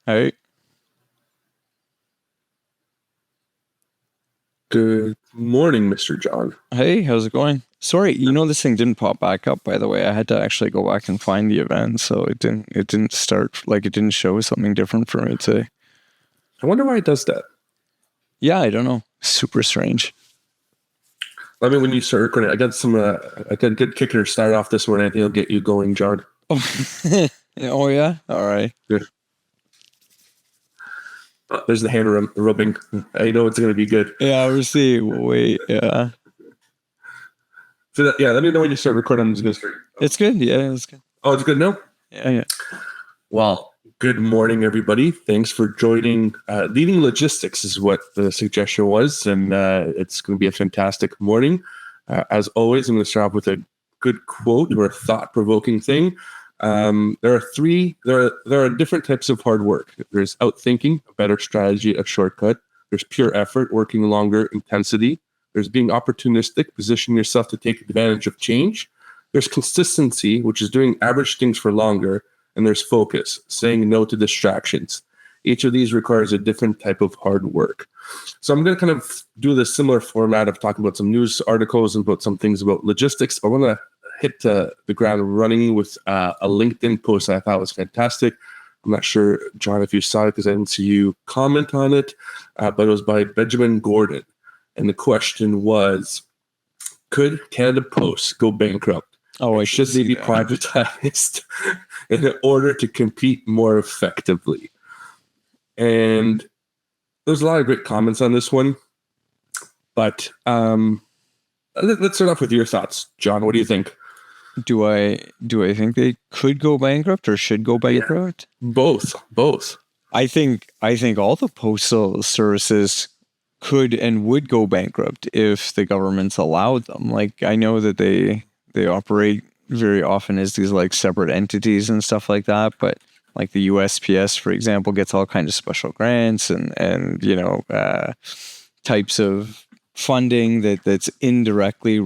Hey, Good morning, Mr. John. hey, how's it going? Sorry, this thing didn't pop back up, by the way. I had to actually go back and find the event, so it didn't start, like, it didn't show something different for me today. I wonder why it does that. Yeah, I don't know. Super strange. Let me when you start recording. I got a good kicker to start off this morning. I think it'll get you going, John. Oh, oh yeah? All right. Good. There's the hand rubbing. I know it's going to be good. Yeah, we'll see. Wait, yeah. Yeah, let me know when you start recording. I'm just going to start. It's good. Yeah, it's good. Oh, it's good now? Yeah, yeah. Well, good morning, everybody. Thanks for joining. Leading Logistics is what the suggestion was, and it's going to be a fantastic morning. As always, I'm going to start off with a good quote or a thought-provoking thing. There are different types of hard work. There's outthinking, a better strategy, a shortcut. There's pure effort, working longer, intensity. There's being opportunistic, positioning yourself to take advantage of change. There's consistency, which is doing average things for longer. And there's focus, saying no to distractions. Each of these requires a different type of hard work. So I'm going to kind of do this similar format of talking about some news articles and about some things about logistics. I want to hit the ground running with a LinkedIn post I thought was fantastic. I'm not sure, John, if you saw it because I didn't see you comment on it, but it was by Benjamin Gordon. And the question was, could Canada Post go bankrupt? Oh, should they be privatized in order to compete more effectively? And there's a lot of great comments on this one. But let's start off with your thoughts, John. What do you think? Do I think they could go bankrupt or should go bankrupt? Yeah, both. I think all the postal services could and would go bankrupt if the governments allowed them. Like, I know that they operate very often as these like separate entities and stuff like that, but like the USPS, for example, gets all kinds of special grants and types of funding that's indirectly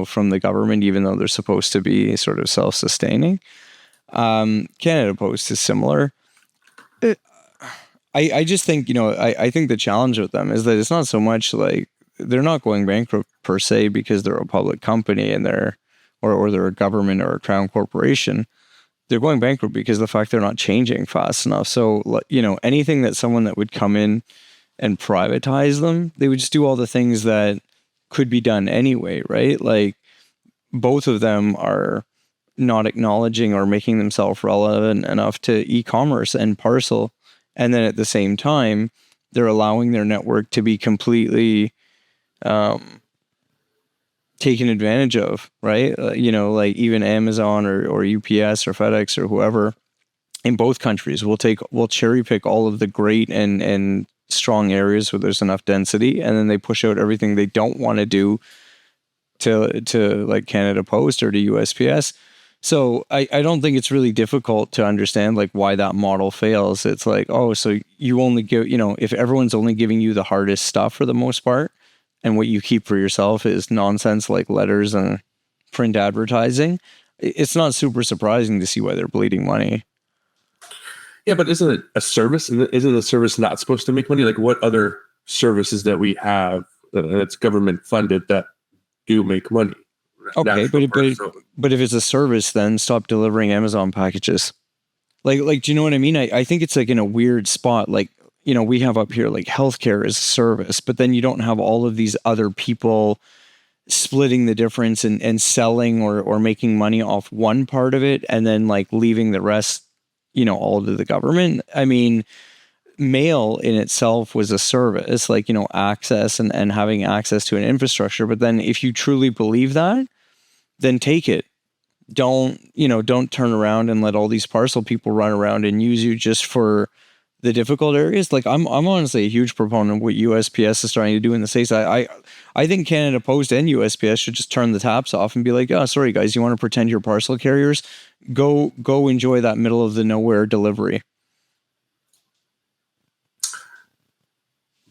from the government, even though they're supposed to be sort of self-sustaining. Canada Post is similar. I just think, I think the challenge with them is that it's not so much like they're not going bankrupt per se because they're a public company and they're a government or a crown corporation. They're going bankrupt because of the fact they're not changing fast enough. So, anything that someone that would come in and privatize them, they would just do all the things that could be done anyway, right? Like, both of them are not acknowledging or making themselves relevant enough to e-commerce and parcel. And then at the same time, they're allowing their network to be completely taken advantage of, right? Like even Amazon or UPS or FedEx or whoever in both countries will cherry pick all of the great and strong areas where there's enough density, and then they push out everything they don't want to do to like Canada Post or to USPS. So I don't think it's really difficult to understand like why that model fails. It's like, oh, so you only give, if everyone's only giving you the hardest stuff for the most part, and what you keep for yourself is nonsense like letters and print advertising, it's not super surprising to see why they're bleeding money. Yeah, but isn't it a service? Isn't the service not supposed to make money? Like what other services that we have that's government funded that do make money? Okay, but if it's a service, then stop delivering Amazon packages. Like, do you know what I mean? I think it's like in a weird spot. Like, we have up here like healthcare as a service, but then you don't have all of these other people splitting the difference and selling or making money off one part of it and then like leaving the rest, all to the government. I mean, mail in itself was a service, like, access and having access to an infrastructure. But then if you truly believe that, then take it. Don't turn around and let all these parcel people run around and use you just for the difficult areas. Like I'm honestly a huge proponent of what USPS is trying to do in the States. I think Canada Post and USPS should just turn the taps off and be like, oh, sorry guys, you want to pretend you're parcel carriers? Go enjoy that middle of the nowhere delivery.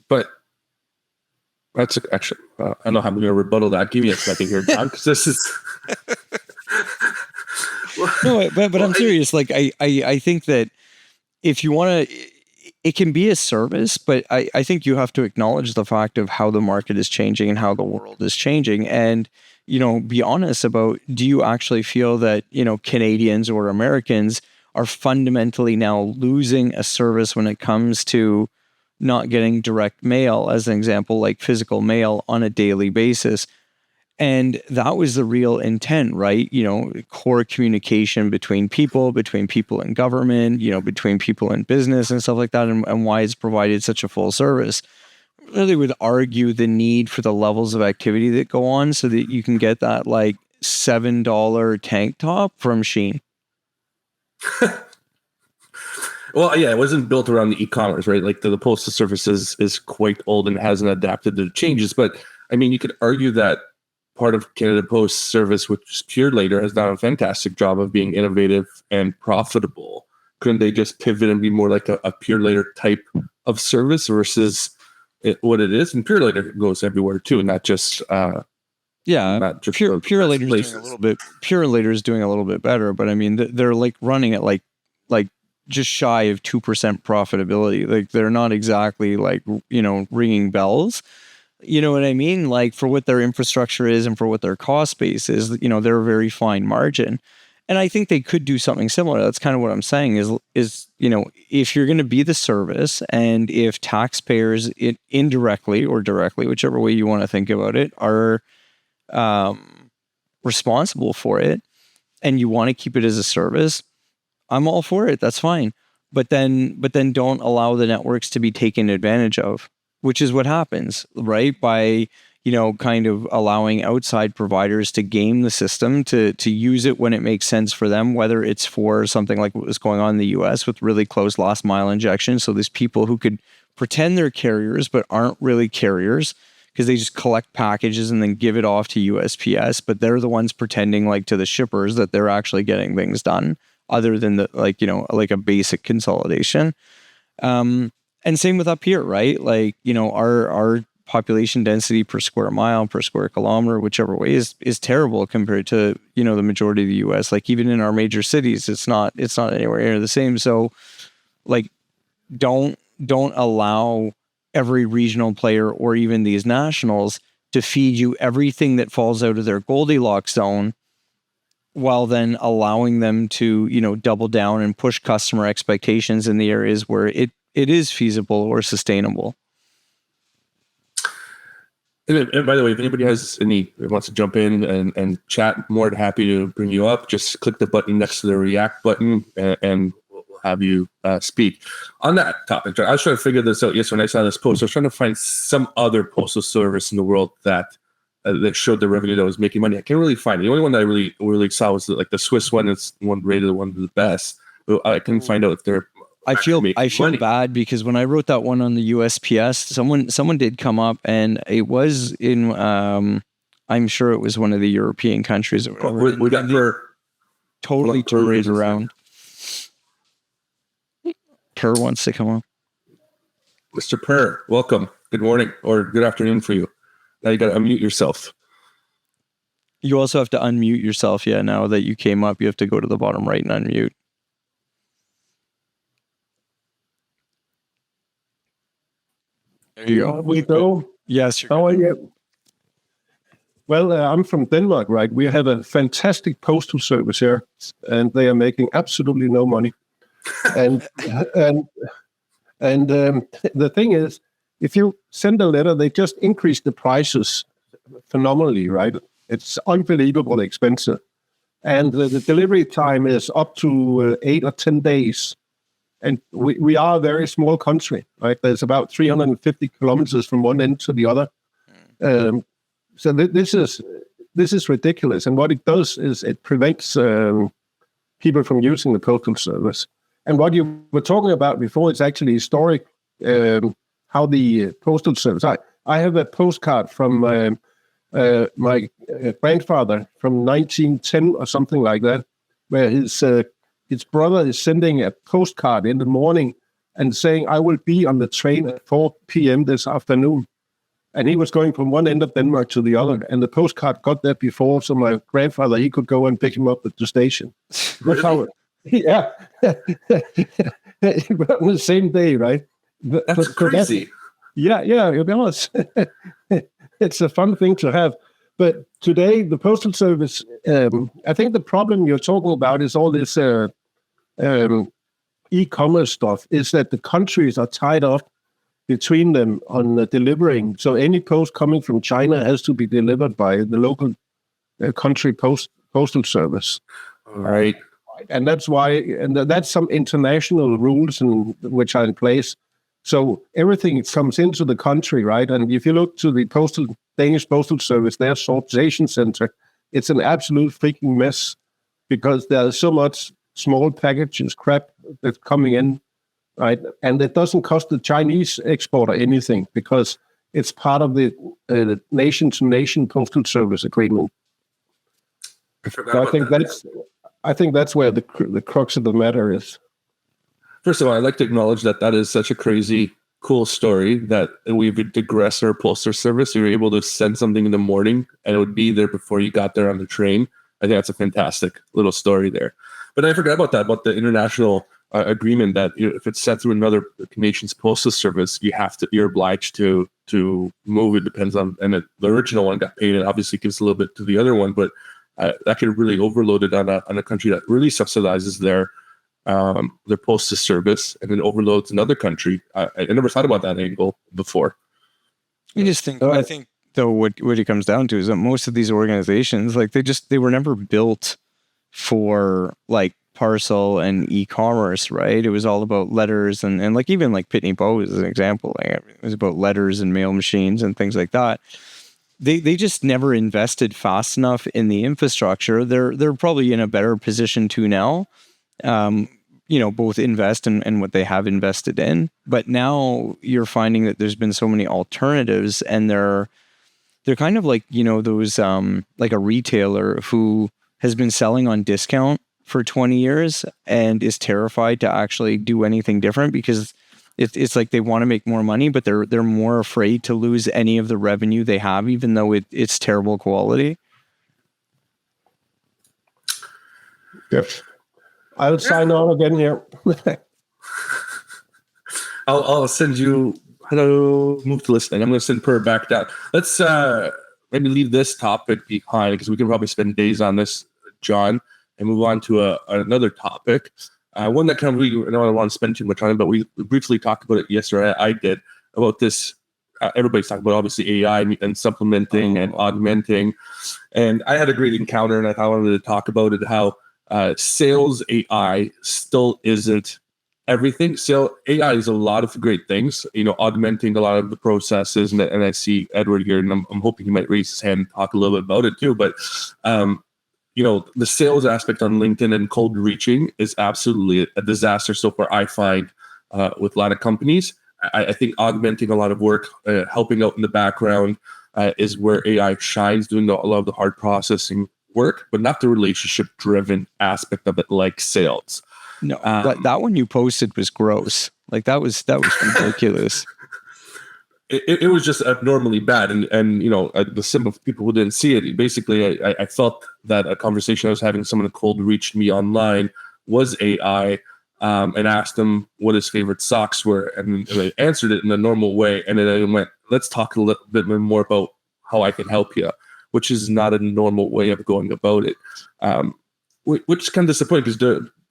But that's actually, I don't know how I'm going to rebuttal that. Give me a second here, John, because this is. No, but I'm serious. Like I think that if you want to, it can be a service, but I think you have to acknowledge the fact of how the market is changing and how the world is changing. And, be honest about, do you actually feel that, Canadians or Americans are fundamentally now losing a service when it comes to not getting direct mail, as an example, like physical mail on a daily basis? And that was the real intent, right? Core communication between people in government, between people in business and stuff like that, and why it's provided such a full service. Really would argue the need for the levels of activity that go on so that you can get that like $7 tank top from Shein. Well, yeah, it wasn't built around the e-commerce, right? Like the postal service is quite old and hasn't adapted to the changes. But I mean, you could argue that part of Canada Post service, which is Purolator, has done a fantastic job of being innovative and profitable. Couldn't they just pivot and be more like a Purolator type of service versus what it is? And Purolator goes everywhere too, not just not just Purolator is doing a little bit better, but I mean they're like running at like just shy of 2% profitability. Like they're not exactly like ringing bells. You know what I mean? Like for what their infrastructure is and for what their cost base is, they're a very fine margin. And I think they could do something similar. That's kind of what I'm saying is if you're going to be the service and if taxpayers indirectly or directly, whichever way you want to think about it, are responsible for it and you want to keep it as a service, I'm all for it. That's fine. But then don't allow the networks to be taken advantage of, which is what happens, right? By, kind of allowing outside providers to game the system, to use it when it makes sense for them, whether it's for something like what was going on in the US with really close last mile injection. So there's people who could pretend they're carriers, but aren't really carriers because they just collect packages and then give it off to USPS. But they're the ones pretending like to the shippers that they're actually getting things done other than like a basic consolidation. And same with up here, right? Like, our population density per square mile, per square kilometer, whichever way is terrible compared to, the majority of the US. Like even in our major cities, it's not anywhere near the same. So like, don't allow every regional player or even these nationals to feed you everything that falls out of their Goldilocks zone, while then allowing them to, double down and push customer expectations in the areas where it is feasible or sustainable. And by the way, if anybody wants to jump in and chat, more than happy to bring you up. Just click the button next to the react button and we'll have you speak. On that topic, I was trying to figure this out yesterday when I saw this post. I was trying to find some other postal service in the world that showed the revenue that was making money. I can't really find it. The only one that I really saw was like the Swiss one. It's rated one of the best. I couldn't find out if they're. I feel bad because when I wrote that one on the USPS, someone did come up and it was in I'm sure it was one of the European countries or whatever. We got totally turned around. Per wants to come up. Mr. Per, welcome. Good morning or good afternoon for you. Now you got to unmute yourself. You also have to unmute yourself. Yeah, now that you came up, you have to go to the bottom right and unmute. There you go. We go. Yes. How are you? Well, I'm from Denmark, right? We have a fantastic postal service here, and they are making absolutely no money. And the thing is, if you send a letter, they just increase the prices phenomenally, right? It's unbelievably expensive. And the delivery time is up to 8 or 10 days. And we are a very small country, right? There's about 350 kilometers from one end to the other. So this is ridiculous. And what it does is it prevents people from using the postal service. And what you were talking about before is actually historic, how the postal service. I have a postcard from my grandfather from 1910 or something like that, where his brother is sending a postcard in the morning and saying, I will be on the train at 4 p.m. this afternoon. And he was going from one end of Denmark to the other. And the postcard got there before, so my grandfather, he could go and pick him up at the station. That's how yeah. On the same day, right? That's crazy. Yeah, you know, it's a fun thing to have. But today, the Postal Service, I think the problem you're talking about is all this e-commerce stuff, is that the countries are tied up between them on delivering. So any post coming from China has to be delivered by the local country postal service. All right. And that's why, and that's some international rules which are in place. So everything comes into the country, right? And if you look to the Danish Postal Service, their sortation center, it's an absolute freaking mess because there's so much small packages, crap that's coming in, right? And it doesn't cost the Chinese exporter anything because it's part of the nation-to-nation postal service agreement. So I think that's where the crux of the matter is. First of all, I'd like to acknowledge that is such a crazy, cool story that we've digressed our postal service. You were able to send something in the morning and it would be there before you got there on the train. I think that's a fantastic little story there. But I forgot about the international agreement that if it's sent through another nation's postal service, you're obliged to move. It depends on, and the original one got paid. It obviously gives a little bit to the other one, but that could really overload it on a country that really subsidizes their postal service and then overloads another country. I never thought about that angle before. You just think, I think though what it comes down to is that most of these organizations, like they were never built for like parcel and e-commerce, right? It was all about letters and like even like Pitney Bowes as an example, like it was about letters and mail machines and things like that. They just never invested fast enough in the infrastructure. They're probably in a better position to now. Both invest in what they have invested in, but now you're finding that there's been so many alternatives, and they're kind of like those like a retailer who has been selling on discount for 20 years and is terrified to actually do anything different because it's like they want to make more money, but they're more afraid to lose any of the revenue they have, even though it's terrible quality. Yes. I'll sign on again here. I'll send you. Hello, move to listening. I'm going to send Per back down. Let's maybe leave this topic behind because we can probably spend days on this, John, and move on to another topic. One that kind of I don't want to spend too much on it, but we briefly talked about it yesterday. I did about this. Everybody's talking about obviously AI and supplementing and augmenting, and I had a great encounter, and I wanted to talk about it. How sales AI still isn't everything. So AI is a lot of great things, augmenting a lot of the processes. And I see Edward here, and I'm hoping he might raise his hand and talk a little bit about it too. But, the sales aspect on LinkedIn and cold reaching is absolutely a disaster so far, I find, with a lot of companies. I think augmenting a lot of work, helping out in the background is where AI shines, doing a lot of the hard processing work, but not the relationship-driven aspect of it, like sales. No, that one you posted was gross. Like that was ridiculous. It was just abnormally bad, and the simple people who didn't see it. Basically, I felt that a conversation I was having, someone cold reached me online, was AI, and asked him what his favorite socks were, and I answered it in a normal way, and then I went, "Let's talk a little bit more about how I can help you," which is not a normal way of going about it, which is kind of disappointing because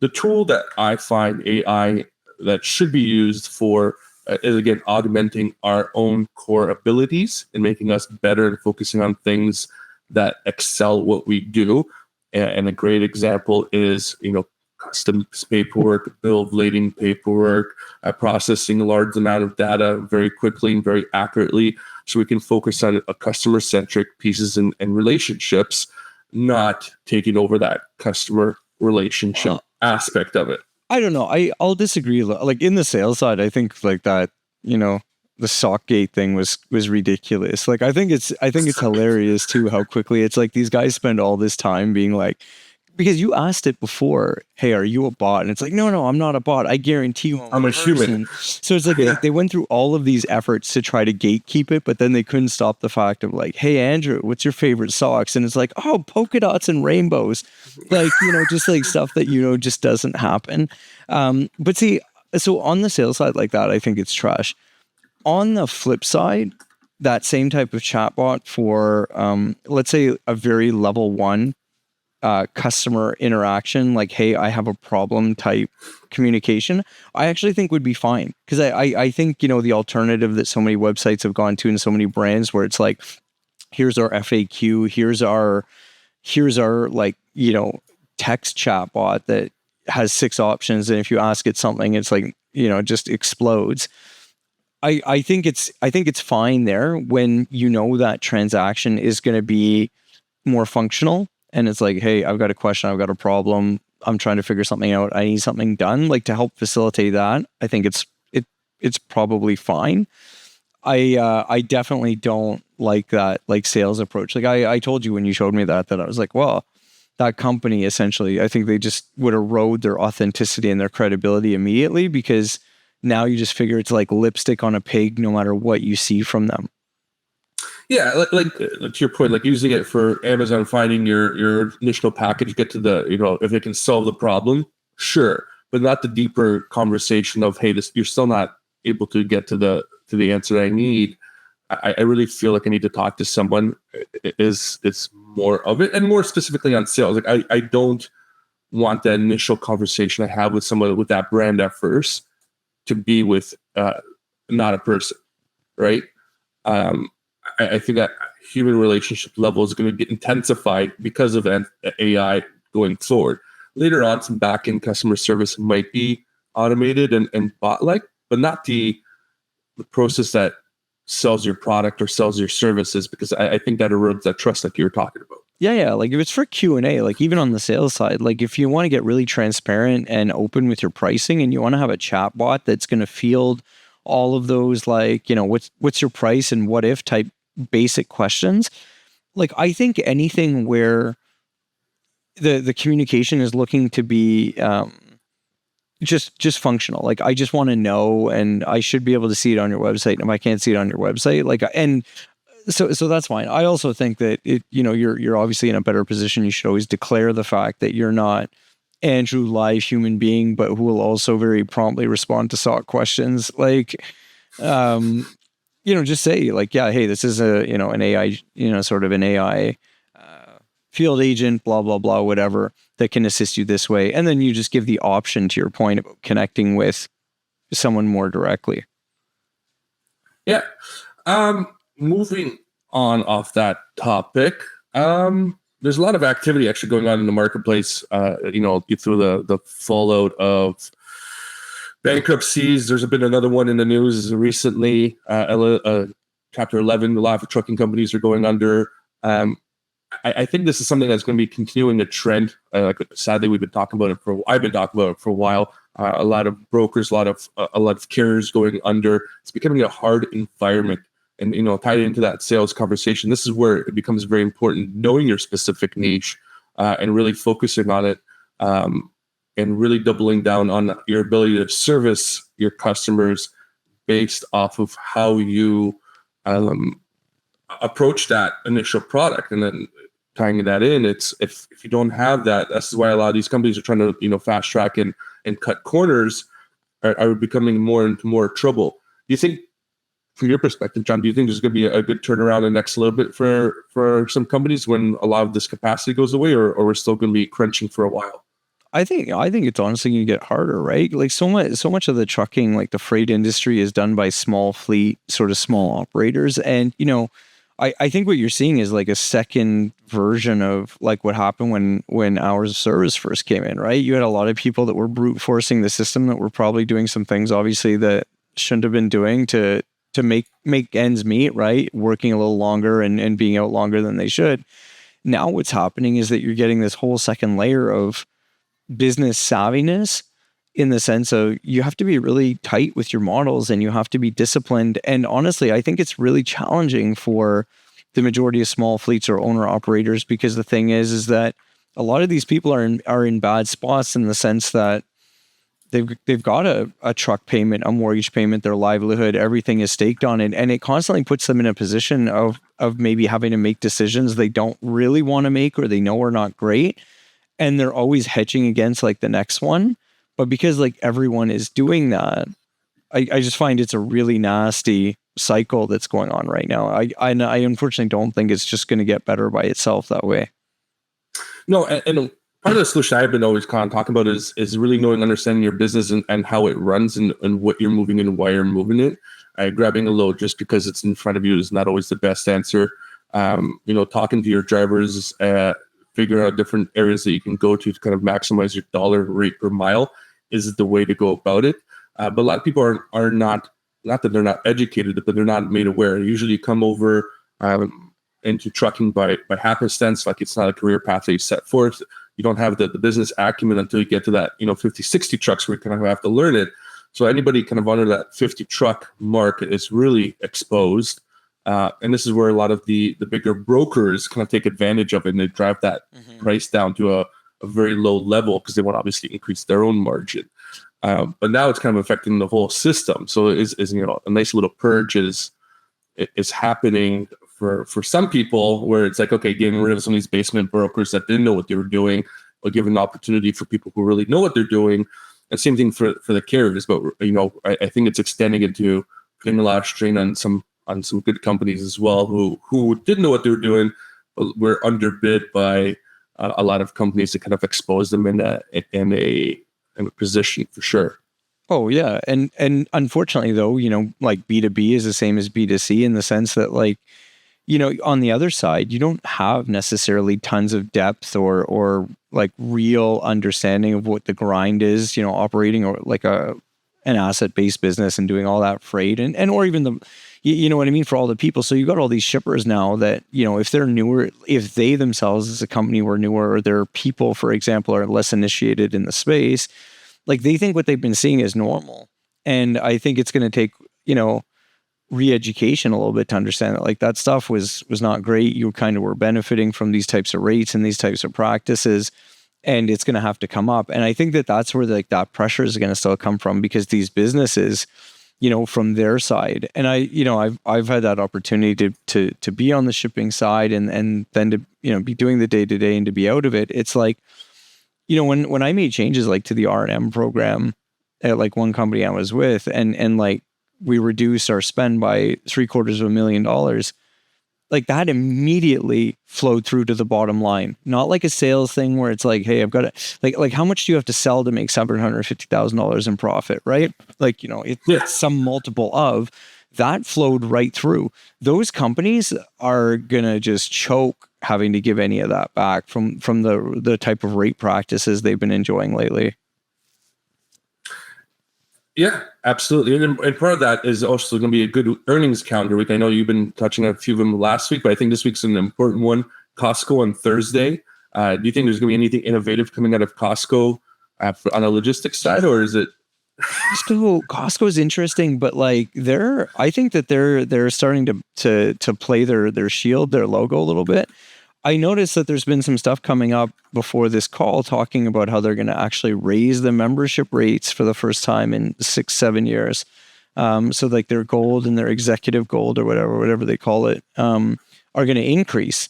the tool that I find AI that should be used for is, again, augmenting our own core abilities and making us better and focusing on things that excel what we do. And a great example is, custom paperwork, bill of lading paperwork, processing a large amount of data very quickly and very accurately, so we can focus on a customer-centric pieces and relationships, not taking over that customer relationship aspect of it. I don't know. I'll disagree. Like in the sales side, I think like that, the Sockgate thing was ridiculous. Like I think it's hilarious too how quickly it's like these guys spend all this time being like, because you asked it before, hey, are you a bot? And it's like, no, I'm not a bot. I guarantee you I'm a human. So it's like they went through all of these efforts to try to gatekeep it, but then they couldn't stop the fact of like, hey, Andrew, what's your favorite socks? And it's like, oh, polka dots and rainbows. Like, just like stuff that, just doesn't happen. But see, So on the sales side like that, I think it's trash. On the flip side, that same type of chatbot for, let's say, a very level one customer interaction, like, hey, I have a problem type communication, I actually think would be fine. Because I think, the alternative that so many websites have gone to and so many brands where it's like, here's our FAQ, here's our like, text chatbot that has 6 options. And if you ask it something, it's like, it just explodes. I think it's fine there when that transaction is going to be more functional and it's like, hey, I've got a question, I've got a problem, I'm trying to figure something out, I need something done, like to help facilitate that. I think it's probably fine. I definitely don't like that like sales approach. Like I told you when you showed me that I was like, well, that company essentially, I think they just would erode their authenticity and their credibility immediately, because now you just figure it's like lipstick on a pig no matter what you see from them. Yeah, like to your point, like using it for Amazon, finding your initial package, get to the, if it can solve the problem, sure, but not the deeper conversation of, hey, you're still not able to get to the answer I need. I really feel like I need to talk to someone. It's more of it, and more specifically on sales. Like I don't want that initial conversation I have with someone with that brand at first to be with not a person, right? I think that human relationship level is going to get intensified because of AI going forward. Later on, some back-end customer service might be automated and bot-like, but not the process that sells your product or sells your services, because I think that erodes that trust like you were talking about. Yeah. Like if it's for Q&A, like even on the sales side, like if you want to get really transparent and open with your pricing and you want to have a chat bot that's going to field all of those, like, what's your price and what if type basic questions. Like I think anything where the communication is looking to be just functional. Like I just want to know, and I should be able to see it on your website. And if I can't see it on your website, like, and so that's fine. I also think that you're obviously in a better position. You should always declare the fact that you're not Andrew, live human being, but who will also very promptly respond to SOC questions. Like, just say like, yeah, hey, this is an AI, sort of an AI field agent, blah, blah, blah, whatever, that can assist you this way. And then you just give the option, to your point, about connecting with someone more directly. Yeah. Moving on off that topic, there's a lot of activity actually going on in the marketplace. Through the fallout of bankruptcies. There's been another one in the news recently. Chapter 11, a lot of trucking companies are going under. I think this is something that's going to be continuing a trend. Sadly, I've been talking about it for a while. A lot of brokers, a lot of carriers going under. It's becoming a hard environment. And, tied into that sales conversation, this is where it becomes very important, knowing your specific niche and really focusing on it, and really doubling down on your ability to service your customers based off of how you approach that initial product. And then tying that in, it's if you don't have that, this is why a lot of these companies are trying to fast track and cut corners, are becoming more and more trouble. Do you think, from your perspective, John, do you think there's going to be a good turnaround in the next little bit for some companies when a lot of this capacity goes away, or we're still going to be crunching for a while? I think it's honestly going to get harder, right? Like so much of the trucking, like the freight industry, is done by small fleet, sort of small operators. And, I think what you're seeing is like a second version of like what happened when hours of service first came in, right? You had a lot of people that were brute forcing the system, that were probably doing some things, obviously, that shouldn't have been doing to make ends meet, right? Working a little longer and being out longer than they should. Now what's happening is that you're getting this whole second layer of business savviness, in the sense of you have to be really tight with your models and you have to be disciplined. And honestly, I think it's really challenging for the majority of small fleets or owner operators, because the thing is that a lot of these people are in bad spots, in the sense that they've got a truck payment, a mortgage payment, their livelihood, everything is staked on it. And it constantly puts them in a position of maybe having to make decisions they don't really want to make, or they know are not great. And they're always hedging against like the next one. But because like everyone is doing that, I just find it's a really nasty cycle that's going on right now. I unfortunately don't think it's just going to get better by itself that way. No, and part of the solution I've been always kind of talking about is really knowing, understanding your business and how it runs and what you're moving and why you're moving it. Grabbing a load just because it's in front of you is not always the best answer. Talking to your drivers, figuring out different areas that you can go to kind of maximize your dollar rate per mile is the way to go about it. But a lot of people are not that they're not educated, but they're not made aware. Usually you come over into trucking by happenstance, like it's not a career path that you set forth. You don't have the business acumen until you get to that, 50, 60 trucks where you kind of have to learn it. So anybody kind of under that 50 truck mark is really exposed. And this is where a lot of the bigger brokers kind of take advantage of it, and they drive that price down to a very low level because they want to obviously increase their own margin. But now it's kind of affecting the whole system. So is a nice little purge is happening for some people where it's like, okay, getting rid of some of these basement brokers that didn't know what they were doing, or giving an opportunity for people who really know what they're doing. And same thing for the carriers. But I think it's extending into putting a lot of strain on some good companies as well who didn't know what they were doing, but were underbid by a lot of companies to kind of expose them in a position for sure. Oh yeah. And unfortunately though, like B2B is the same as B2C in the sense that like, on the other side, you don't have necessarily tons of depth or like real understanding of what the grind is, operating or like an asset-based business and doing all that freight and or even the, you know what I mean, for all the people. So you've got all these shippers now that, if they're newer, if they themselves as a company were newer, or their people, for example, are less initiated in the space, like they think what they've been seeing is normal. And I think it's going to take, re-education a little bit to understand that like that stuff was not great. You kind of were benefiting from these types of rates and these types of practices, and it's going to have to come up. And I think that that's where like that pressure is going to still come from, because these businesses, from their side, and I've had that opportunity to be on the shipping side and then to, be doing the day to day and to be out of it. It's like, when I made changes like to the R&M program at like one company I was with, and like we reduced our spend by $750,000, like that immediately flowed through to the bottom line. Not like a sales thing where it's like, hey, I've got to like how much do you have to sell to make $750,000 in profit, right? Like, it's some multiple of that flowed right through. Those companies are gonna just choke having to give any of that back from the type of rate practices they've been enjoying lately. Yeah, absolutely. And part of that is also going to be a good earnings calendar week. I know you've been touching on a few of them last week, but I think this week's an important one. Costco on Thursday. Do you think there's going to be anything innovative coming out of Costco on the logistics side, or is it? Costco is interesting, but like I think that they're starting to play their shield, their logo a little bit. I noticed that there's been some stuff coming up before this call talking about how they're going to actually raise the membership rates for the first time in 6-7 years. So like their gold and their executive gold or whatever they call it, are going to increase.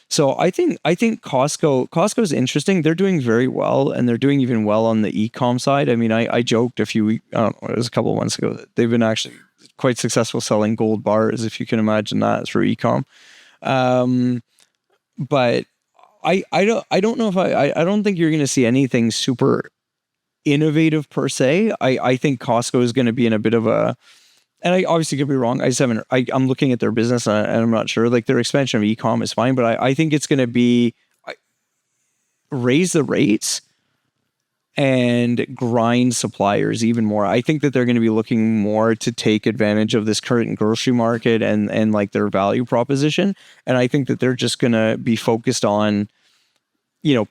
So I think Costco's interesting. They're doing very well, and they're doing even well on the e-com side. I mean, I joked it was a couple of months ago that they've been actually quite successful selling gold bars, if you can imagine that, through e-com. But I don't know if I don't think you're going to see anything super innovative per se. I think Costco is going to be in a bit of a, and I obviously could be wrong. I'm looking at their business and I'm not sure. Like their expansion of e-com is fine, but I think it's going to be raise the rates and grind suppliers even more. I think that they're going to be looking more to take advantage of this current grocery market and like their value proposition. And I think that they're just going to be focused on,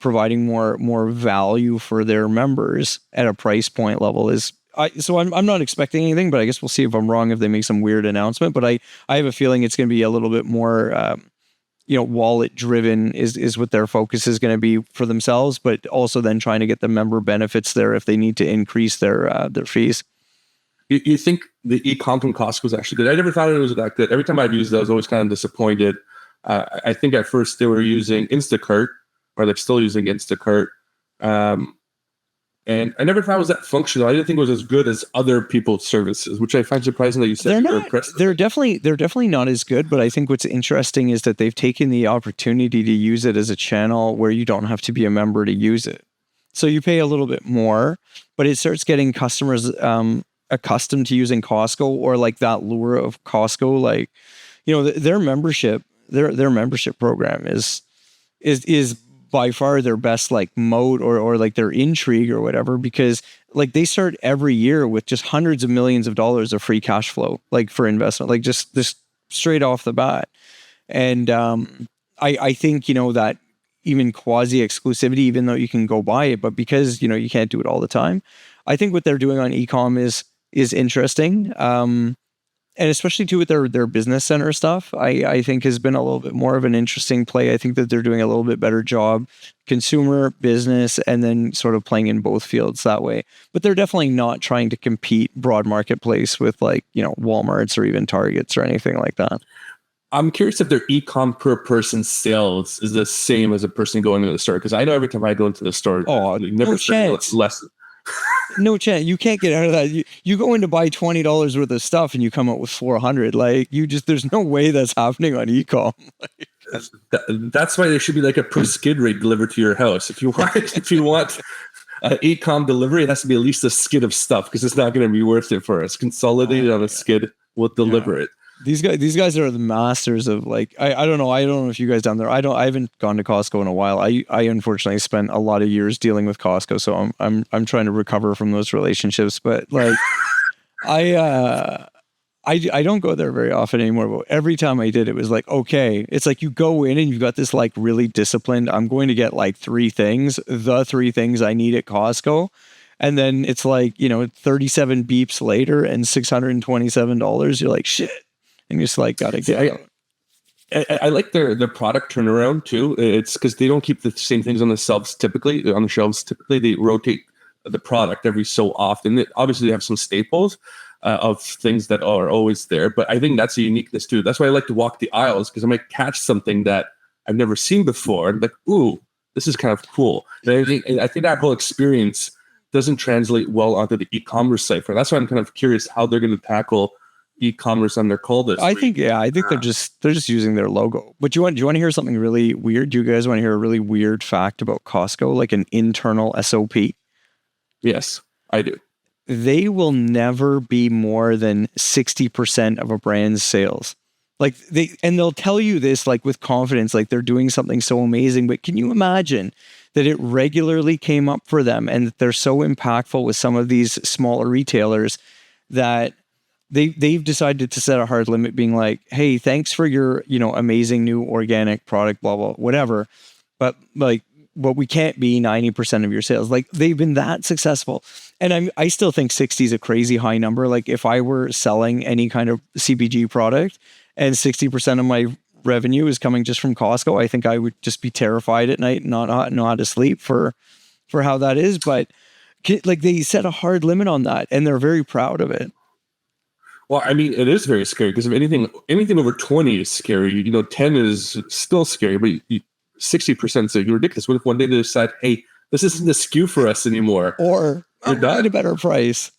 providing more value for their members at a price point level. So I'm not expecting anything, but I guess we'll see if I'm wrong if they make some weird announcement. But I have a feeling it's going to be a little bit more, wallet driven is what their focus is going to be for themselves, but also then trying to get the member benefits there if they need to increase their fees. You think the e-com from Costco is actually good? I never thought it was that good. Every time I've used it, I was always kind of disappointed. I think at first they were using Instacart, or they're still using Instacart. And And I never thought it was that functional. I didn't think it was as good as other people's services, which I find surprising that you said you were impressed. They're definitely not as good, but I think what's interesting is that they've taken the opportunity to use it as a channel where you don't have to be a member to use it. So you pay a little bit more, but it starts getting customers accustomed to using Costco, or like that lure of Costco. Like, you know, their membership program is by far their best like mode or like their intrigue or whatever, because like they start every year with just hundreds of millions of dollars of free cash flow, like for investment, like just this straight off the bat. And I think, you know, that even quasi exclusivity, even though you can go buy it, but because, you know, you can't do it all the time, I think what they're doing on e-com is interesting. And especially too with their business center stuff, I think has been a little bit more of an interesting play. I think that they're doing a little bit better job, consumer, business, and then sort of playing in both fields that way. But they're definitely not trying to compete broad marketplace with like, you know, Walmarts or even Targets or anything like that. I'm curious if their e-com per person sales is the same as a person going to the store. Because I know every time I go into the store, no chance. Less. No chance. You can't get out of that. You go in to buy $20 worth of stuff and you come out with 400. Like there's no way that's happening on e-com. That's why there should be like a per skid rate delivered to your house. If you want e-com delivery, it has to be at least a skid of stuff, because it's not going to be worth it for us. Consolidated on a skid, we'll deliver it. These guys are the masters of like, I don't know if you guys down there, I haven't gone to Costco in a while. I unfortunately spent a lot of years dealing with Costco, so I'm trying to recover from those relationships. But like, I don't go there very often anymore. But every time I did, it was like, okay, it's like you go in and you've got this like really disciplined, I'm going to get like the three things I need at Costco. And then it's like, you know, 37 beeps later and $627. You're like, shit. And you just like gotta get. I like their product turnaround too. It's because they don't keep the same things on the shelves typically. They rotate the product every so often. Obviously, they have some staples of things that are always there, but I think that's a uniqueness too. That's why I like to walk the aisles, because I might catch something that I've never seen before. And like, ooh, this is kind of cool. And I think that whole experience doesn't translate well onto the e-commerce site. That's why I'm kind of curious how they're going to tackle e-commerce on their call this week. I think they're just using their logo. But do you want to hear something really weird? Do you guys want to hear a really weird fact about Costco, like an internal SOP? Yes, I do. They will never be more than 60% of a brand's sales. Like they'll tell you this like with confidence, like they're doing something so amazing. But can you imagine that it regularly came up for them and that they're so impactful with some of these smaller retailers that they've decided to set a hard limit, being like, hey, thanks for your, you know, amazing new organic product, blah, blah, whatever. But like, what we can't be 90% of your sales. Like they've been that successful. And I still think 60 is a crazy high number. Like if I were selling any kind of CPG product and 60% of my revenue is coming just from Costco, I think I would just be terrified at night and not know how to sleep for how that is. But like they set a hard limit on that and they're very proud of it. Well, I mean, it is very scary, because if anything over 20 is scary, you know, 10 is still scary, but 60% is ridiculous. What if one day they decide, hey, this isn't the SKU for us anymore? Or we need a better price.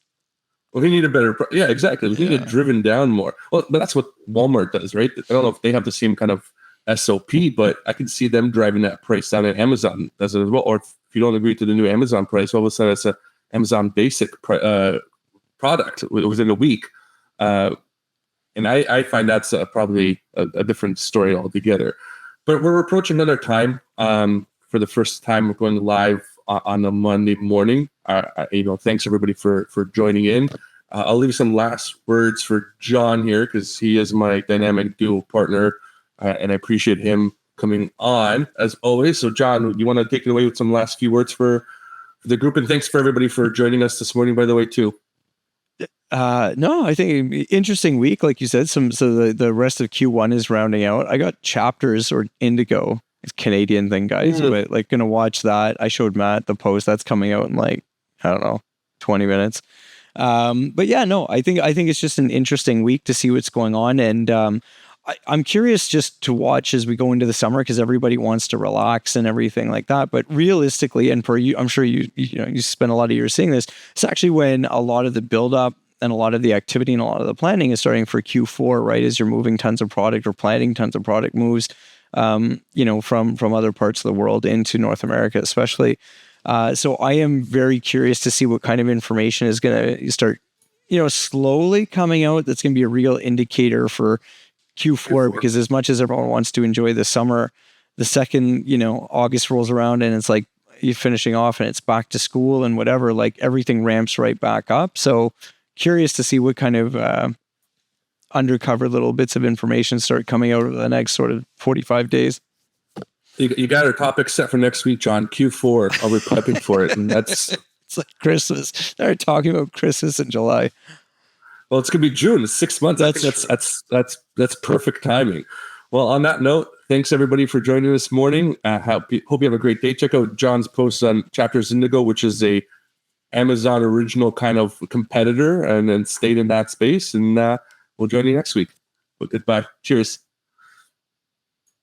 Well, we need a better price. Yeah, exactly. We need it driven down more. Well, but that's what Walmart does, right? I don't know if they have the same kind of SOP, but I can see them driving that price down, and Amazon does it as well. Or if you don't agree to the new Amazon price, all of a sudden it's an Amazon basic product within a week. And I find that's probably a different story altogether. But we're approaching another time. For the first time, we're going live on a Monday morning. Thanks everybody for joining in. I'll leave some last words for John here, because he is my dynamic duo partner, and I appreciate him coming on as always. So, John, you want to take it away with some last few words for the group? And thanks for everybody for joining us this morning, by the way, too. No, I think interesting week, like you said. So the rest of Q1 is rounding out. I got Chapters or Indigo. It's a Canadian thing, guys. But like gonna watch that. I showed Matt the post that's coming out in like, I don't know, 20 minutes. But yeah, no, I think it's just an interesting week to see what's going on. And I'm curious just to watch as we go into the summer because everybody wants to relax and everything like that. But realistically, and for you, I'm sure you spend a lot of years seeing this. It's actually when a lot of the buildup and a lot of the activity and a lot of the planning is starting for Q4, right? As you're moving tons of product or planning tons of product moves, from other parts of the world into North America, especially. So I am very curious to see what kind of information is going to start, slowly coming out. That's going to be a real indicator for Q4, because as much as everyone wants to enjoy the summer, the second, August rolls around and it's like you're finishing off and it's back to school and whatever, like everything ramps right back up. So curious to see what kind of undercover little bits of information start coming out over the next sort of 45 days. You got our topic set for next week, John. Q4. I'll be prepping for it, and that's it's like Christmas. They're talking about Christmas in July. Well, it's gonna be June. 6 months. That's perfect timing. Well, on that note, thanks everybody for joining this morning. Hope you have a great day. Check out John's posts on Chapters Indigo, which is a Amazon original kind of competitor, and then stayed in that space. And we'll join you next week. But goodbye. Cheers.